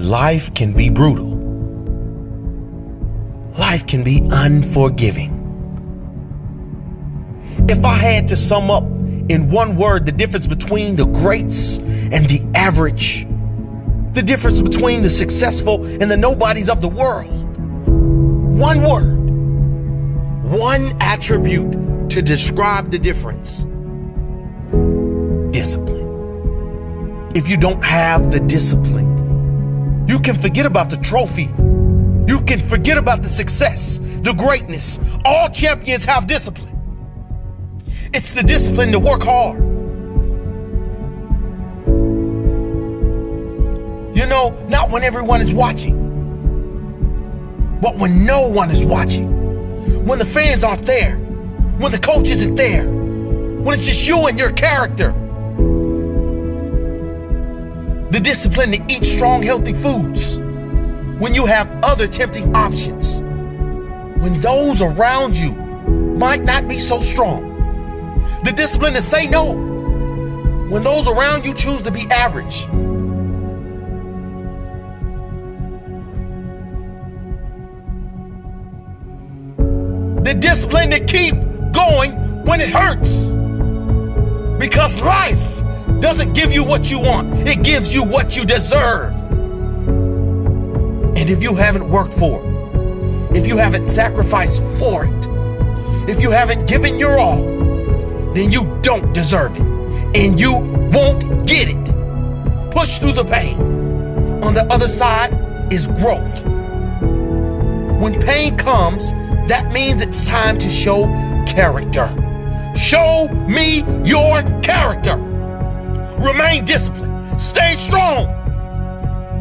life can be brutal. Life can be unforgiving. If I had to sum up in one word the difference between the greats and the average, the difference between the successful and the nobodies of the world, one word, one attribute to describe the difference: discipline. If you don't have the discipline, you can forget about the trophy. You can forget about the success, the greatness. All champions have discipline. It's the discipline to work hard. You know, not when everyone is watching, but when no one is watching. When the fans aren't there. When the coach isn't there. When it's just you and your character. The discipline to eat strong, healthy foods when you have other tempting options. When those around you might not be so strong. The discipline to say no when those around you choose to be average. The discipline to keep going when it hurts. Because life doesn't give you what you want. It gives you what you deserve. And if you haven't worked for it, if you haven't sacrificed for it, if you haven't given your all, then you don't deserve it. And you won't get it. Push through the pain. On the other side is growth. When pain comes, that means it's time to show character. Show me your character. Remain disciplined. Stay strong.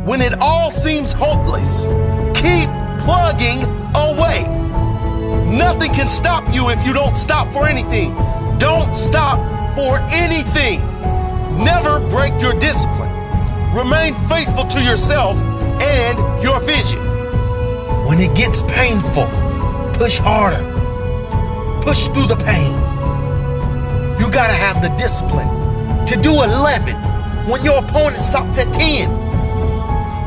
When it all seems hopeless, keep plugging away. Nothing can stop you if you don't stop for anything. Don't stop for anything. Never break your discipline. Remain faithful to yourself and your vision. When it gets painful, push harder. Push through the pain. You gotta have the discipline to do 11 when your opponent stops at 10.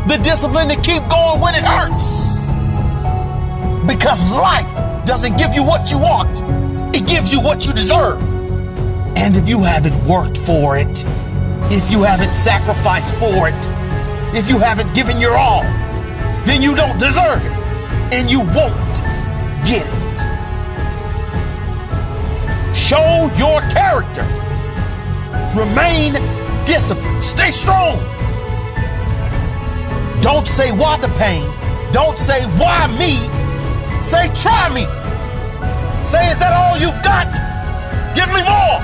The discipline to keep going when it hurts. Because life doesn't give you what you want. It gives you what you deserve. And if you haven't worked for it, if you haven't sacrificed for it, if you haven't given your all, then you don't deserve it. And you won't get it. Show your character. Remain disciplined. Stay strong. Don't say why the pain. Don't say why me. Say try me. Say, is that all you've got? Give me more.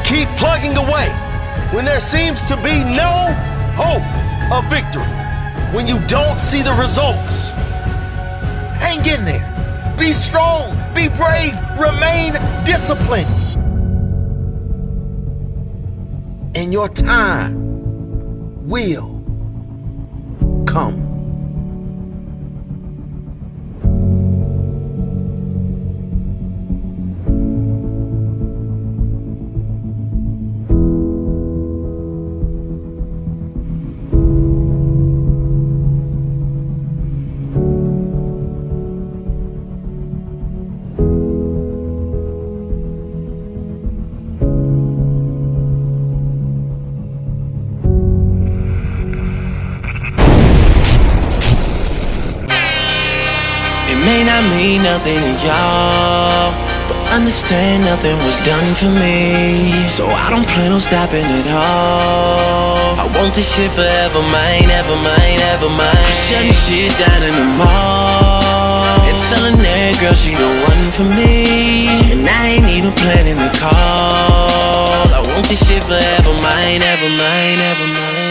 Keep plugging away when there seems to be no hope of victory. When you don't see the results, hang in there. Be strong. Be brave. Remain disciplined. And your time will come. May not mean nothing to y'all, but understand nothing was done for me. So I don't plan on stopping at all. I want this shit forever, mine, ever mine, ever mine. I'm shutting shit down in the mall and telling that girl she the one for me. And I ain't even planning the call. I want this shit forever, mine, ever mine, ever mine.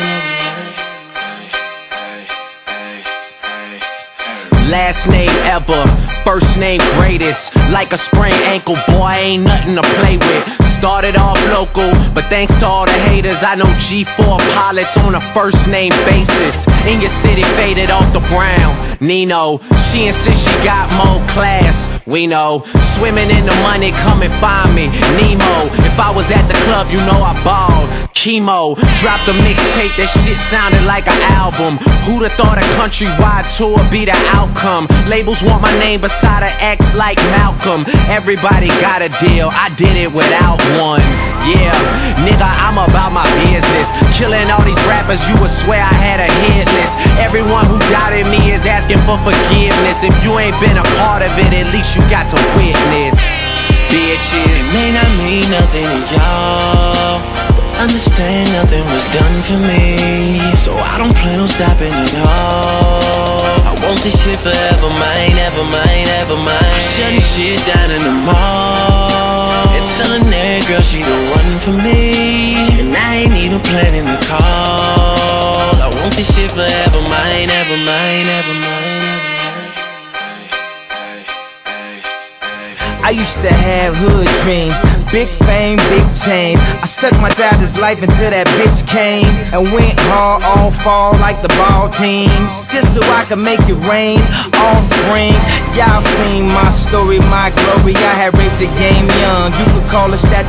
Last name ever, first name greatest. Like a sprained ankle, boy, ain't nothing to play with. Started off local, but thanks to all the haters, I know G4 pilots on a first name basis. In your city, faded off the brown. Nino, she insists she got more class. We know, swimming in the money, come and find me. Nemo, if I was at the club, you know I balled. chemo. Dropped a mixtape, that shit sounded like an album. Who'da thought a countrywide tour be the outcome? Labels want my name beside an X like Malcolm. Everybody got a deal, I did it without one. Yeah, nigga, I'm about my business. Killing all these rappers, you would swear I had a hit list. Everyone who doubted me is asking for forgiveness. If you ain't been a part of it, at least you got to witness. Bitches, it may not mean nothing to y'all, but understand nothing was done for me, so I don't plan on stopping at all. I want this shit forever, mine, ever mine, ever mine. I'm shutting shit down in the mall and telling that girl she the one for me, and I ain't even planning to call. I want this shit forever, mine, ever mine, ever mine. I used to have hood dreams, big fame, big chains. I stuck my childish life until that bitch came and went hard all fall like the ball teams, just so I could make it rain all spring. Y'all seen my story, my glory. I had raped the game young. You could call it statue.